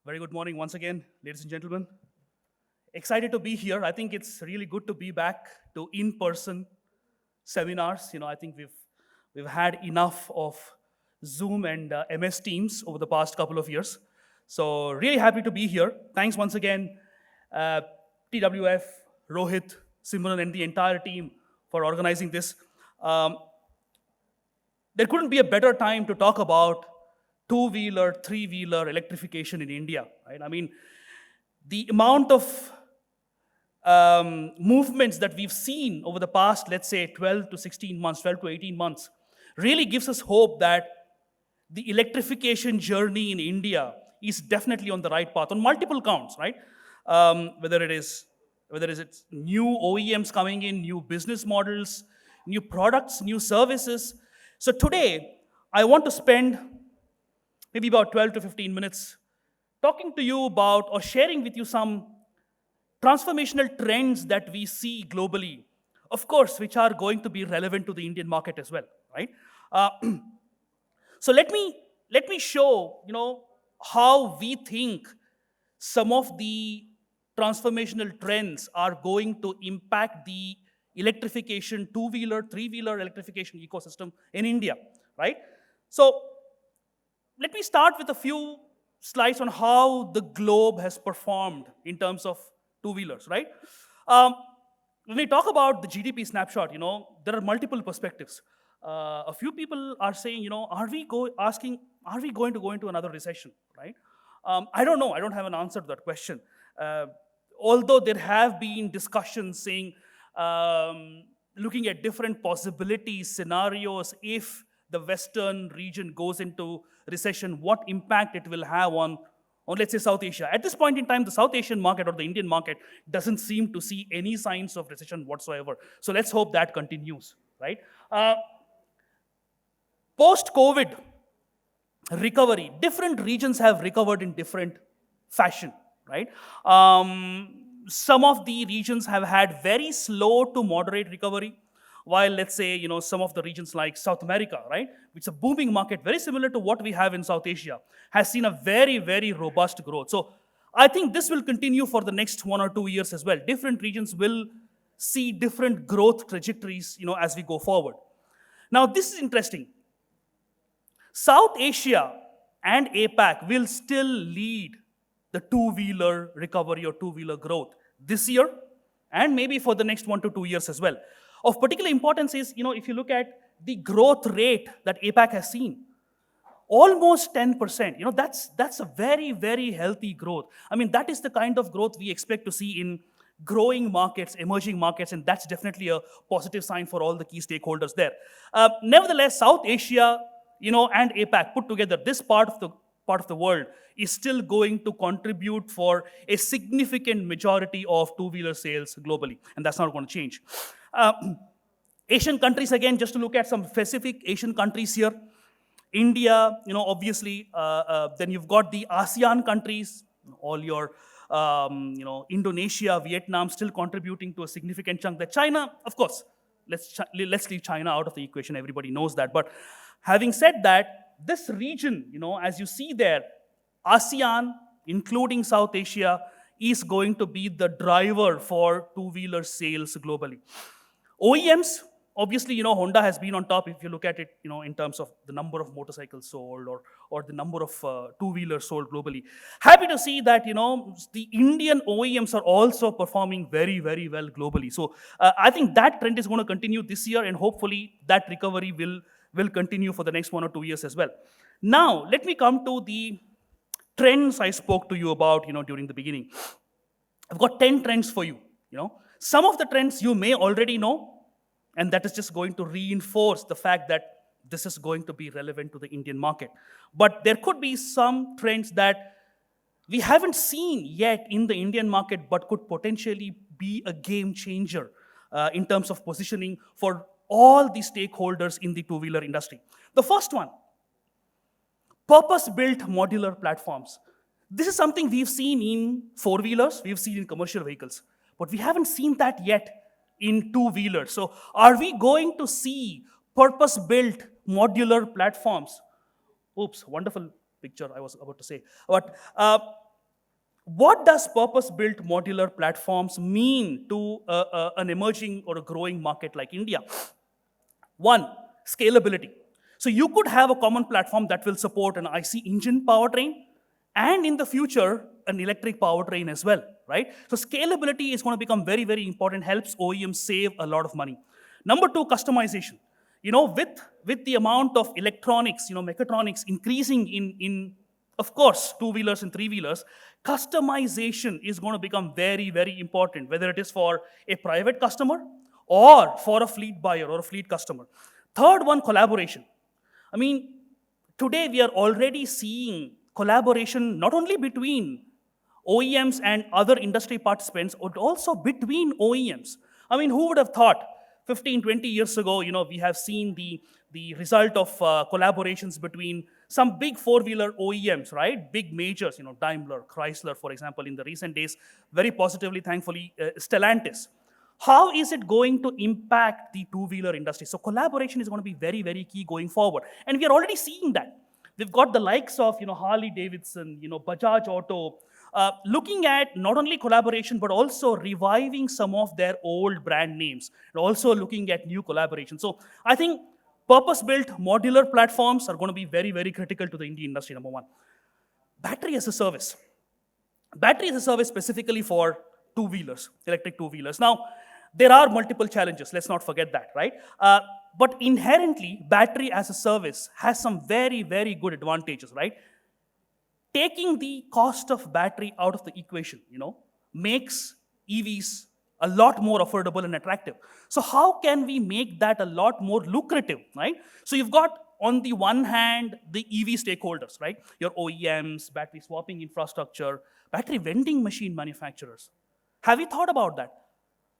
Very good morning once again, ladies and gentlemen. Excited to be here. I think it's really good to be back to in-person seminars. I think we've had enough of Zoom and MS Teams over the past couple of years. So really happy to be here. Thanks once again, uh, TWF, Rohit, Simran, and the entire team for organizing this. Um, there couldn't be a better time to talk about two-wheeler, three-wheeler electrification in India, right? I mean, the amount of movements that we've seen over the past, let's say, 12 to 16 months, 12 to 18 months, really gives us hope that the electrification journey in India is definitely on the right path on multiple counts, right? Whether it's new OEMs coming in, new business models, new products, new services. So today, I want to spend maybe about 12 to 15 minutes talking to you about or sharing with you some transformational trends that we see globally, of course, which are going to be relevant to the Indian market as well, right? Uh, so let me show how we think some of the transformational trends are going to impact the electrification, two-wheeler, three-wheeler electrification ecosystem in India, right? So let me start with a few slides on how the globe has performed in terms of two-wheelers, right? Um, when we talk about the GDP snapshot, there are multiple perspectives. A few people are saying, are we going to go into another recession, right? I don't know. I don't have an answer to that question. Uh, Although there have been discussions saying, looking at different possibilities, scenarios, if the Western region goes into recession, what impact it will have on let's say, South Asia. At this point in time, the South Asian market or the Indian market doesn't seem to see any signs of recession whatsoever. So let's hope that continues, right? Post-COVID recovery, different regions have recovered in different fashion, right? Some of the regions have had very slow to moderate recovery, while let's say, some of the regions like South America, right, which is a booming market, very similar to what we have in South Asia, has seen a very, very robust growth. So I think this will continue for the next 1 or 2 years as well. Different regions will see different growth trajectories, as we go forward. Now, this is interesting. South Asia and APAC will still lead the two-wheeler recovery or two-wheeler growth this year and maybe for the next 1 to 2 years as well. Of particular importance is, if you look at the growth rate that APAC has seen, almost 10%. That's a very, very healthy growth. I mean, that is the kind of growth we expect to see in growing markets, emerging markets, and that's definitely a positive sign for all the key stakeholders there. Nevertheless, South Asia, and APAC put together, this part of the world is still going to contribute for a significant majority of two-wheeler sales globally, and that's not going to change. Asian countries, again, just to look at some specific Asian countries here. India, obviously, then you've got the ASEAN countries, all your, Indonesia, Vietnam still contributing to a significant chunk. That China, of course, let's leave China out of the equation, everybody knows that. But having said that, this region, as you see there, ASEAN, including South Asia, is going to be the driver for two-wheeler sales globally. OEMs, obviously, Honda has been on top if you look at it, in terms of the number of motorcycles sold or the number of two-wheelers sold globally. Happy to see that, the Indian OEMs are also performing very, very well globally. So I think that trend is going to continue this year, and hopefully that recovery will continue for the next 1 or 2 years as well. Now, let me come to the trends I spoke to you about, during the beginning. I've got 10 trends for you, Some of the trends you may already know, and that is just going to reinforce the fact that this is going to be relevant to the Indian market. But there could be some trends that we haven't seen yet in the Indian market, but could potentially be a game changer in terms of positioning for all the stakeholders in the two-wheeler industry. The first one, purpose-built modular platforms. This is something we've seen in four-wheelers, we've seen in commercial vehicles, but we haven't seen that yet in two-wheelers. So are we going to see purpose-built modular platforms? Oops, wonderful picture I was about to say. But What does purpose-built modular platforms mean to an emerging or a growing market like India? One, scalability. So you could have a common platform that will support an IC engine powertrain and in the future, an electric powertrain as well, right? So scalability is going to become very, very important, helps OEMs save a lot of money. Number two, customization. With the amount of electronics, mechatronics increasing in of course, two-wheelers and three-wheelers, customization is going to become very, very important, whether it is for a private customer or for a fleet buyer or a fleet customer. Third one, collaboration. I mean, today we are already seeing collaboration not only between OEMs and other industry participants, but also between OEMs. I mean, who would have thought 15, 20 years ago, we have seen the result of collaborations between some big four-wheeler OEMs, right? Big majors, Daimler, Chrysler, for example, in the recent days, very positively, thankfully, Stellantis. How is it going to impact the two-wheeler industry? So collaboration is going to be very, very key going forward. And we are already seeing that. We've got the likes of, Harley Davidson, Bajaj Auto, looking at not only collaboration, but also reviving some of their old brand names, and also looking at new collaboration. So I think purpose-built modular platforms are going to be very, very critical to the Indian industry, number one. Battery as a service. Battery as a service specifically for two-wheelers, electric two-wheelers. Now, there are multiple challenges, let's not forget that, right? But inherently, battery as a service has some very, very good advantages, right? Taking the cost of battery out of the equation, makes EVs a lot more affordable and attractive. So how can we make that a lot more lucrative, right? So you've got, on the one hand, the EV stakeholders, right? Your OEMs, battery swapping infrastructure, battery vending machine manufacturers. Have you thought about that?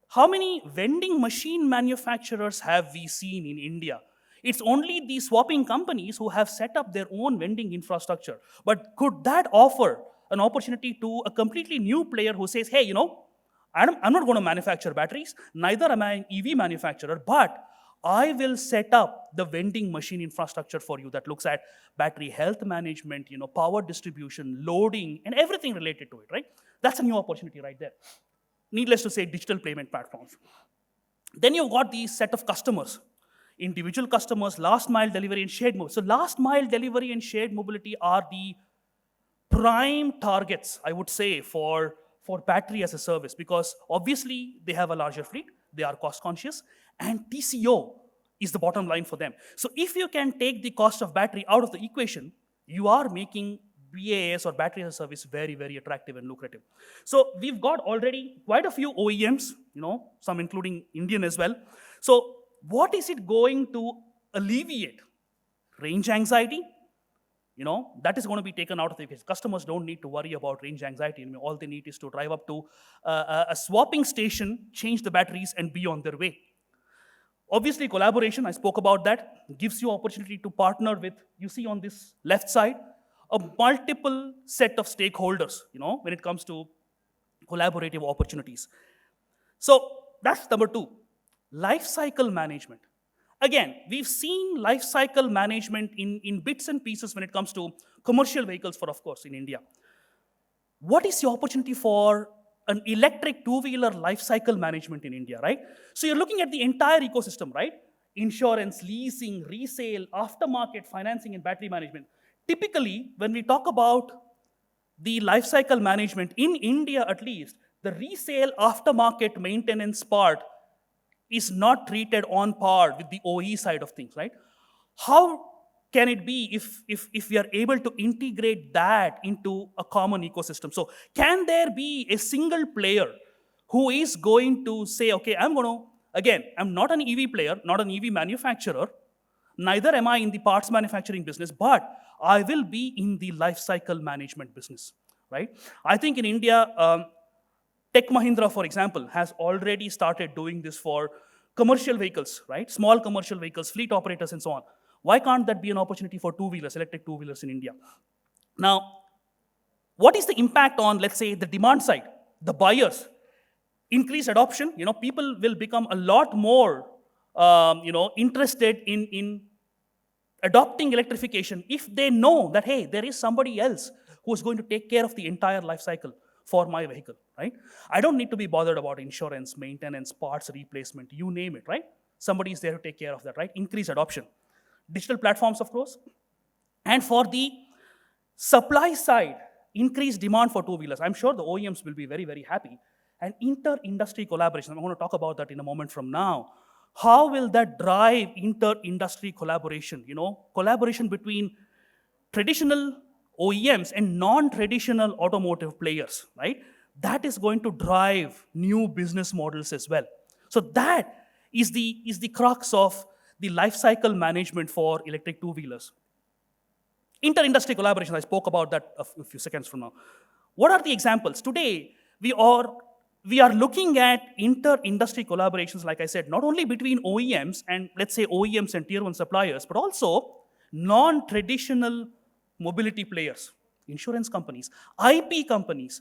How many vending machine manufacturers have we seen in India? It's only the swapping companies who have set up their own vending infrastructure. But could that offer an opportunity to a completely new player who says, hey, I'm not going to manufacture batteries, neither am I an EV manufacturer, but I will set up the vending machine infrastructure for you that looks at battery health management, power distribution, loading, and everything related to it, right? That's a new opportunity right there. Needless to say, digital payment platforms. Then you've got these set of customers, individual customers, last mile delivery and shared mobility. So last mile delivery and shared mobility are the prime targets, I would say, for battery as a service, because obviously they have a larger fleet, they are cost conscious, and TCO is the bottom line for them. So if you can take the cost of battery out of the equation, you are making BAS or battery as a service very, very attractive and lucrative. So we've got already quite a few OEMs, some including Indian as well. So what is it going to alleviate? Range anxiety? That is going to be taken out of the equation. Customers don't need to worry about range anxiety. All they need is to drive up to a swapping station, change the batteries, and be on their way. Obviously, collaboration, I spoke about that, gives you opportunity to partner with, you see on this left side, a multiple set of stakeholders, when it comes to collaborative opportunities. So that's number two, life cycle management. Again, we've seen life cycle management in bits and pieces when it comes to commercial vehicles, of course, in India. What is the opportunity for an electric two-wheeler life cycle management in India, right? So you're looking at the entire ecosystem, right? Insurance, leasing, resale, aftermarket, financing, and battery management. Typically, when we talk about the life cycle management in India, at least, the resale aftermarket maintenance part is not treated on par with the OE side of things, right? How can it be if we are able to integrate that into a common ecosystem? So can there be a single player who is going to say, okay, I'm not an EV player, not an EV manufacturer, neither am I in the parts manufacturing business, but I will be in the life cycle management business, right? I think in India, Tech Mahindra, for example, has already started doing this for commercial vehicles, right? Small commercial vehicles, fleet operators, and so on. Why can't that be an opportunity for two-wheelers, electric two-wheelers in India? Now, what is the impact on, let's say, the demand side, the buyers? Increased adoption, people will become a lot more, interested in adopting electrification if they know that, hey, there is somebody else who is going to take care of the entire life cycle. for my vehicle, right? I don't need to be bothered about insurance, maintenance, parts replacement, you name it, right? Somebody is there to take care of that, right? Increase adoption. Digital platforms, of course. And for the supply side, increased demand for two-wheelers. I'm sure the OEMs will be very, very happy. And inter-industry collaboration, I'm going to talk about that in a moment from now. How will that drive inter-industry collaboration? Collaboration between traditional OEMs and non-traditional automotive players, right? That is going to drive new business models as well. So that is the crux of the life cycle management for electric two-wheelers. Inter-industry collaboration, I spoke about that a few seconds from now. What are the examples? Today, we are looking at inter-industry collaborations, like I said, not only between OEMs and, let's say, OEMs and tier 1 suppliers, but also non-traditional mobility players, insurance companies, IP companies.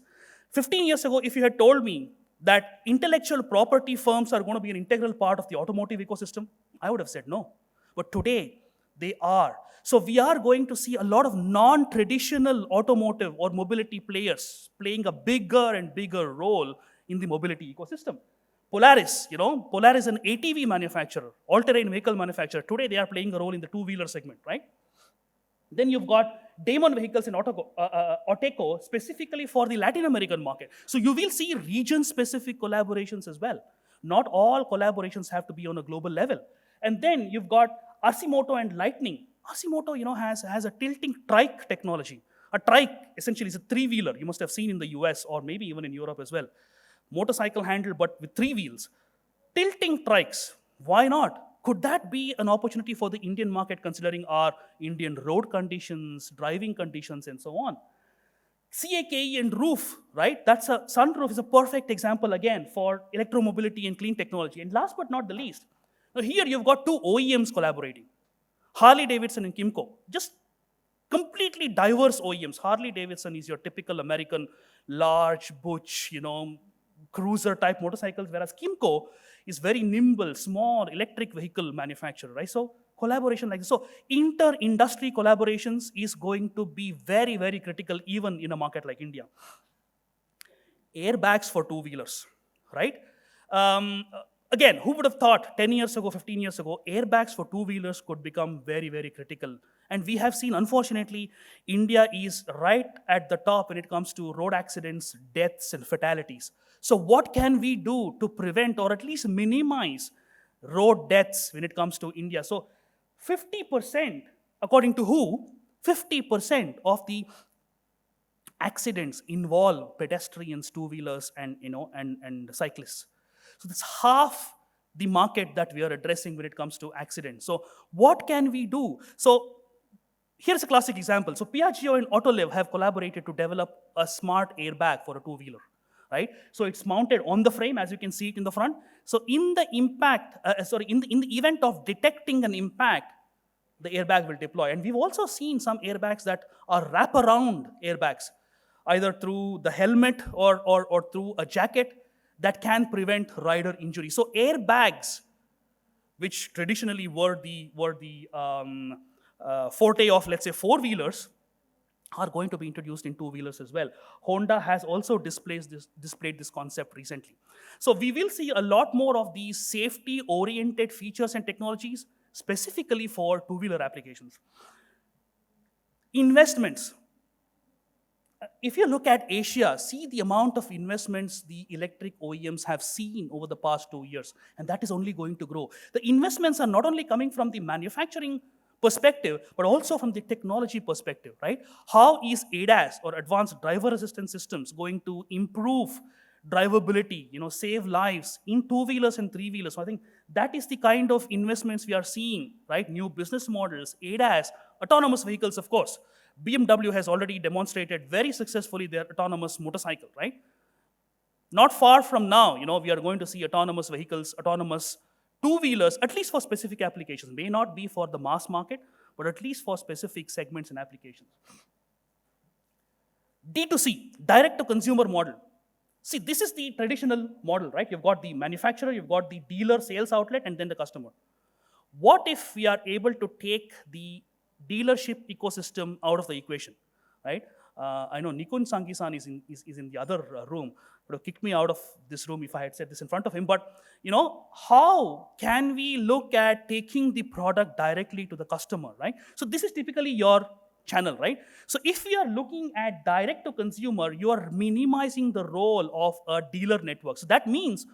15 years ago, if you had told me that intellectual property firms are going to be an integral part of the automotive ecosystem, I would have said no. But today, they are. So we are going to see a lot of non-traditional automotive or mobility players playing a bigger and bigger role in the mobility ecosystem. Polaris, Polaris is an ATV manufacturer, all-terrain vehicle manufacturer. Today, they are playing a role in the two-wheeler segment, right? Then you've got Damon Vehicles and Auteco, specifically for the Latin American market. So you will see region-specific collaborations as well. Not all collaborations have to be on a global level. And then you've got Arcimoto and Lightning. Arcimoto, has a tilting trike technology. A trike, essentially, is a three-wheeler. You must have seen in the US or maybe even in Europe as well. Motorcycle handle, but with 3 wheels. Tilting trikes, why not? Could that be an opportunity for the Indian market, considering our Indian road conditions, driving conditions, and so on? CAKE and roof, right? That's a sunroof is a perfect example again for electromobility and clean technology. And last but not the least, now here you've got 2 OEMs collaborating. Harley-Davidson and Kimco, just completely diverse OEMs. Harley-Davidson is your typical American large, butch, cruiser type motorcycles, whereas Kimco is very nimble, small electric vehicle manufacturer, right? So collaboration like this. So inter-industry collaborations is going to be very, very critical even in a market like India. Airbags for two-wheelers, right? Again, who would have thought 10 years ago, 15 years ago, airbags for two-wheelers could become very, very critical. And we have seen, unfortunately, India is right at the top when it comes to road accidents, deaths, and fatalities. So what can we do to prevent or at least minimize road deaths when it comes to India? So 50%, according to who, 50% of the accidents involve pedestrians, two-wheelers, and cyclists. So that's half the market that we are addressing when it comes to accidents. So what can we do? So here's a classic example. So Piaggio and Autoliv have collaborated to develop a smart airbag for a two-wheeler, right? So it's mounted on the frame, as you can see it in the front. So in the event of detecting an impact, the airbag will deploy. And we've also seen some airbags that are wraparound airbags, either through the helmet or through a jacket, that can prevent rider injury. So airbags, which traditionally were the forte of, let's say, four-wheelers, are going to be introduced in two-wheelers as well. Honda has also displayed this concept recently. So we will see a lot more of these safety-oriented features and technologies, specifically for two-wheeler applications. Investments. If you look at Asia, see the amount of investments the electric OEMs have seen over the past 2 years, and that is only going to grow. The investments are not only coming from the manufacturing perspective, but also from the technology perspective, right? How is ADAS, or advanced driver assistance systems, going to improve drivability, save lives in two-wheelers and three-wheelers? So I think that is the kind of investments we are seeing, right? New business models, ADAS, autonomous vehicles, of course. BMW has already demonstrated very successfully their autonomous motorcycle, right? Not far from now, we are going to see autonomous vehicles, autonomous two-wheelers, at least for specific applications. May not be for the mass market, but at least for specific segments and applications. D2C, direct-to-consumer model. See, this is the traditional model, right? You've got the manufacturer, you've got the dealer sales outlet, and then the customer. What if we are able to take the dealership ecosystem out of the equation, right? I know Nikun Sangi-san is in the other room. Would have kicked me out of this room if I had said this in front of him. But how can we look at taking the product directly to the customer, right? So this is typically your channel, right? So if we are looking at direct to consumer, you are minimizing the role of a dealer network. So that means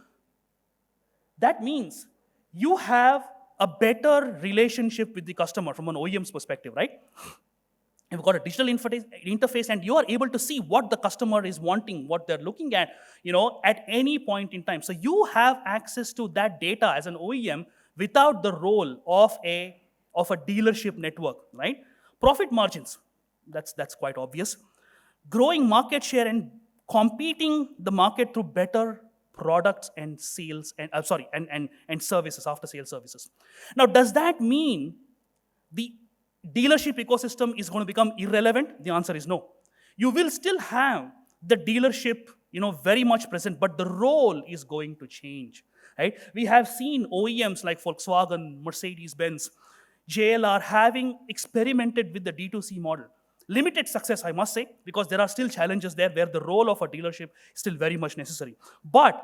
you have a better relationship with the customer from an OEM's perspective, right? You've got a digital interface and you are able to see what the customer is wanting, what they're looking at, at any point in time. So you have access to that data as an OEM without the role of a dealership network, right? Profit margins, that's quite obvious. Growing market share and competing the market through better products and sales and services, after sales services. Now, does that mean the dealership ecosystem is going to become irrelevant? The answer is no. You will still have the dealership, very much present, but the role is going to change, right? We have seen OEMs like Volkswagen, Mercedes-Benz, JLR having experimented with the D2C model. Limited success, I must say, because there are still challenges there where the role of a dealership is still very much necessary. But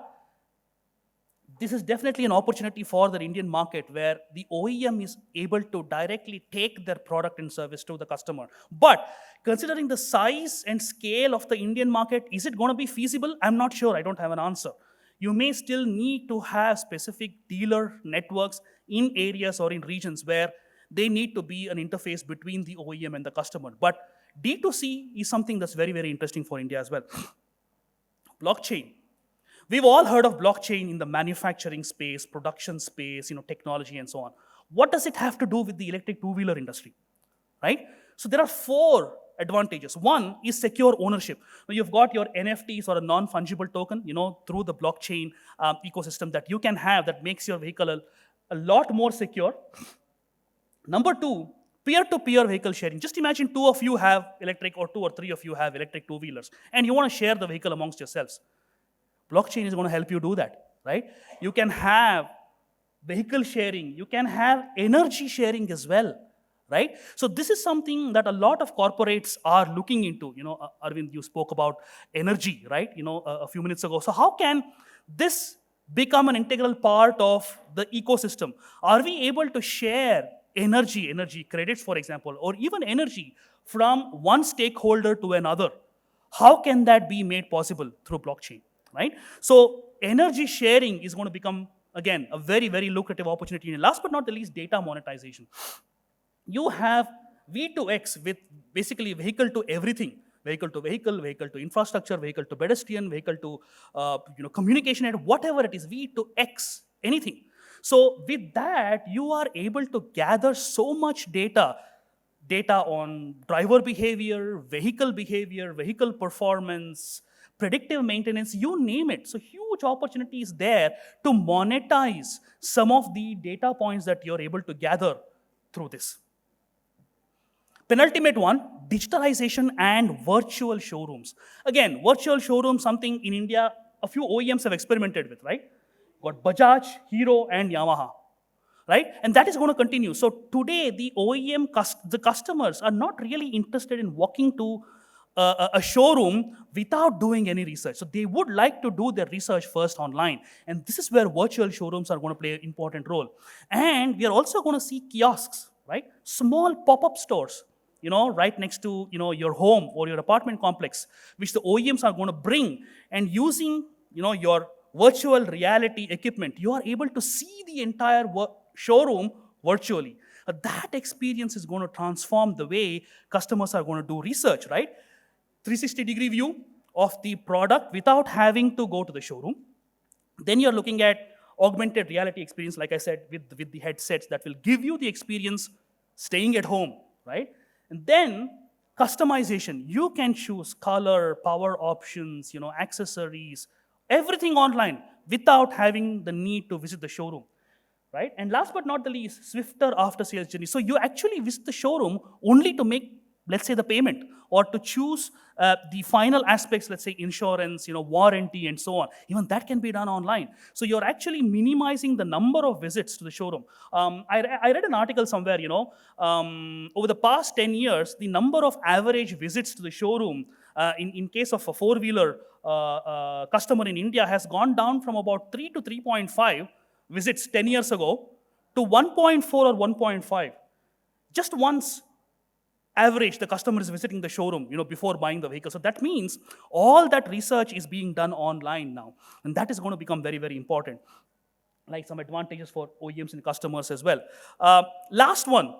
this is definitely an opportunity for the Indian market where the OEM is able to directly take their product and service to the customer. But considering the size and scale of the Indian market, is it going to be feasible? I'm not sure. I don't have an answer. You may still need to have specific dealer networks in areas or in regions where they need to be an interface between the OEM and the customer. But D2C is something that's very, very interesting for India as well. Blockchain. We've all heard of blockchain in the manufacturing space, production space, technology and so on. What does it have to do with the electric two-wheeler industry, right? So there are 4 advantages. One is secure ownership. Now you've got your NFTs or a non-fungible token, through the blockchain ecosystem that you can have that makes your vehicle a lot more secure. Number 2, peer-to-peer vehicle sharing. Just imagine 2 of you have electric or 2 or 3 of you have electric two-wheelers and you want to share the vehicle amongst yourselves. Blockchain is going to help you do that, right? You can have vehicle sharing, you can have energy sharing as well, right? So this is something that a lot of corporates are looking into. Arvind, you spoke about energy, right? A few minutes ago. So how can this become an integral part of the ecosystem? Are we able to share energy credits, for example, or even energy from one stakeholder to another? How can that be made possible through blockchain, right? So energy sharing is going to become, again, a very, very lucrative opportunity. And last but not the least, data monetization. You have V2X with basically vehicle to everything. Vehicle to vehicle, vehicle to infrastructure, vehicle to pedestrian, vehicle to communication, and whatever it is, V2X, anything. So with that, you are able to gather so much data on driver behavior, vehicle performance, predictive maintenance, you name it. So huge opportunities there to monetize some of the data points that you're able to gather through this. Penultimate one, digitalization and virtual showrooms. Again, virtual showrooms, something in India, a few OEMs have experimented with, right? Got Bajaj, Hero, and Yamaha, right? And that is going to continue. So today, the the customers are not really interested in walking to a showroom without doing any research. So they would like to do their research first online. And this is where virtual showrooms are going to play an important role. And we are also going to see kiosks, right? Small pop-up stores, right next to, your home or your apartment complex, which the OEMs are going to bring. And using, your virtual reality equipment, you are able to see the entire showroom virtually. That experience is going to transform the way customers are going to do research, right? 360-degree view of the product without having to go to the showroom. Then you're looking at augmented reality experience, like I said, with the headsets that will give you the experience staying at home, right? And then customization. You can choose color, power options, accessories, everything online without having the need to visit the showroom, right? And last but not the least, swifter after-sales journey. So you actually visit the showroom only to make let's say the payment, or to choose the final aspects, let's say insurance, warranty, and so on. Even that can be done online. So you're actually minimizing the number of visits to the showroom. I read an article somewhere, over the past 10 years, the number of average visits to the showroom in case of a four-wheeler customer in India has gone down from about 3 to 3.5 visits 10 years ago to 1.4 or 1.5. Just once average the customer is visiting the showroom before buying the vehicle. So that means all that research is being done online now, and that is going to become very, very important, like some advantages for OEMs and customers as well. Last one,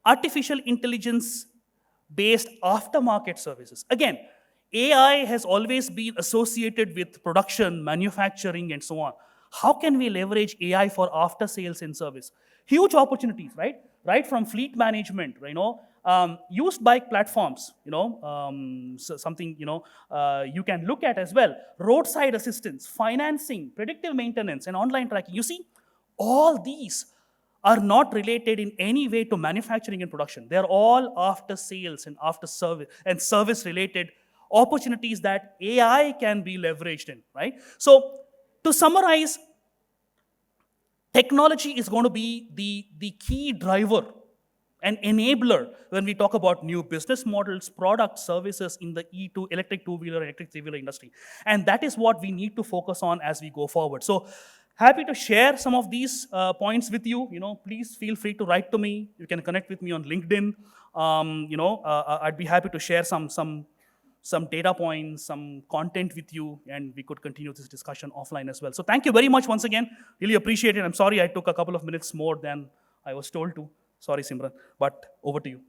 artificial intelligence based aftermarket services. Again, AI has always been associated with production, manufacturing, and so on. How can we leverage AI for after sales and service? Huge opportunities, right? Right from fleet management, used bike platforms, something you can look at as well. Roadside assistance, financing, predictive maintenance, and online tracking. You see, all these are not related in any way to manufacturing and production. They are all after sales and after service and service related opportunities that AI can be leveraged in, right? So to summarize, technology is going to be the key driver and enabler when we talk about new business models, products, services in the electric two-wheeler, electric three-wheeler industry. And that is what we need to focus on as we go forward. So happy to share some of these points with you. Please feel free to write to me. You can connect with me on LinkedIn. I'd be happy to share some data points, some content with you, and we could continue this discussion offline as well. So thank you very much once again. Really appreciate it. I'm sorry I took a couple of minutes more than I was told to. Sorry, Simran, but over to you.